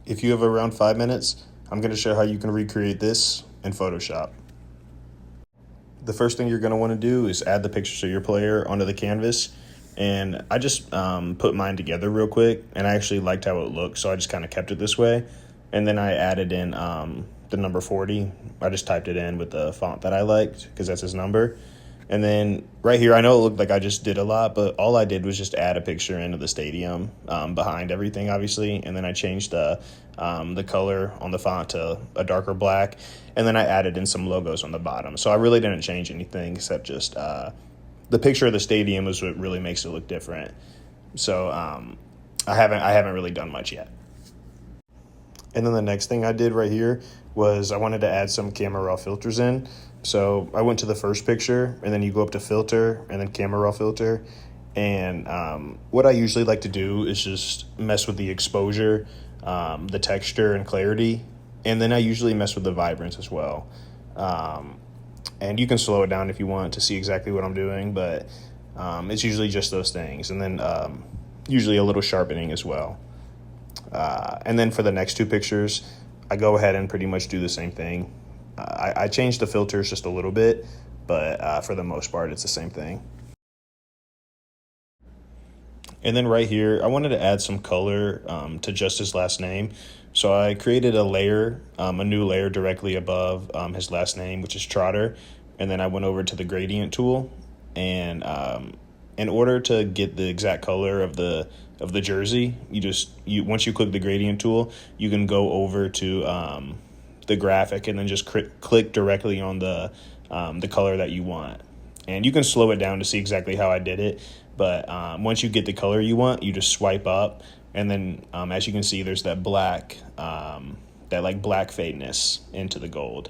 If you have around 5 minutes, I'm going to show how you can recreate this in Photoshop. The first thing you're going to want to do is add the pictures of your player onto the canvas. And I just put mine together real quick, and I actually liked how it looked, so I just kind of kept it this way. And then I added in the number 40. I just typed it in with the font that I liked because that's his number. And then right here, I know it looked like I just did a lot, but all I did was just add a picture into the stadium behind everything, obviously. And then I changed the color on the font to a darker black. And then I added in some logos on the bottom. So I really didn't change anything except just the picture of the stadium is what really makes it look different. So I haven't really done much yet. And then the next thing I did right here was I wanted to add some camera raw filters in. So I went to the first picture, and then you go up to filter, and then camera raw filter. And what I usually like to do is just mess with the exposure, the texture and clarity. And then I usually mess with the vibrance as well. And you can slow it down if you want to see exactly what I'm doing, but it's usually just those things. And then usually a little sharpening as well. And then for the next two pictures, I go ahead and pretty much do the same thing. I changed the filters just a little bit, but for the most part, it's the same thing. And then right here, I wanted to add some color to just his last name. So I created a layer, a new layer directly above his last name, which is Trotter. And then I went over to the gradient tool. And in order to get the exact color of the jersey, once you click the gradient tool, you can go over to the graphic and then just click directly on the color that you want. And you can slow it down to see exactly how I did it. But once you get the color you want, you just swipe up. And then as you can see, there's that black, that like black fadeness into the gold.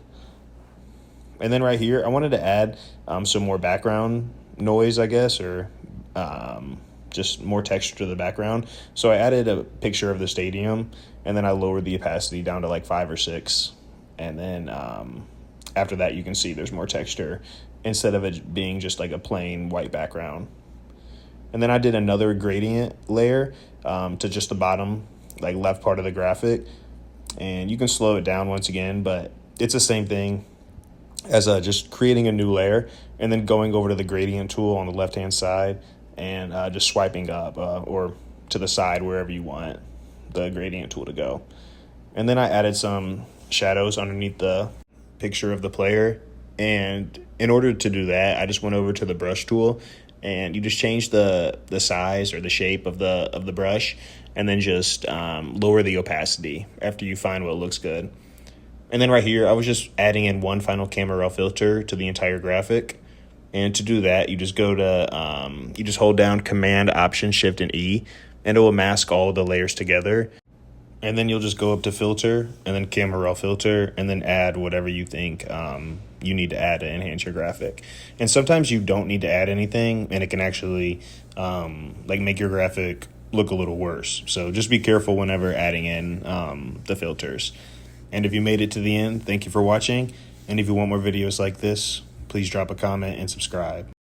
And then right here, I wanted to add some more background noise, I guess, or just more texture to the background. So I added a picture of the stadium, and then I lowered the opacity down to like 5 or 6. And then after that, you can see there's more texture instead of it being just like a plain white background. And then I did another gradient layer to just the bottom, like left part of the graphic. And you can slow it down once again, but it's the same thing as just creating a new layer and then going over to the gradient tool on the left-hand side and just swiping up or to the side, wherever you want the gradient tool to go. And then I added some shadows underneath the picture of the player. And in order to do that, I just went over to the brush tool, and you just change the size or the shape of the brush, and then just lower the opacity after you find what looks good. And then right here, I was just adding in one final camera raw filter to the entire graphic. And to do that, you just go to you just hold down Command, Option, Shift, and E, and it will mask all the layers together. And then you'll just go up to filter, and then camera raw filter, and then add whatever you think you need to add to enhance your graphic. And sometimes you don't need to add anything, and it can actually like make your graphic look a little worse. So just be careful whenever adding in the filters. And if you made it to the end, thank you for watching. And if you want more videos like this, please drop a comment and subscribe.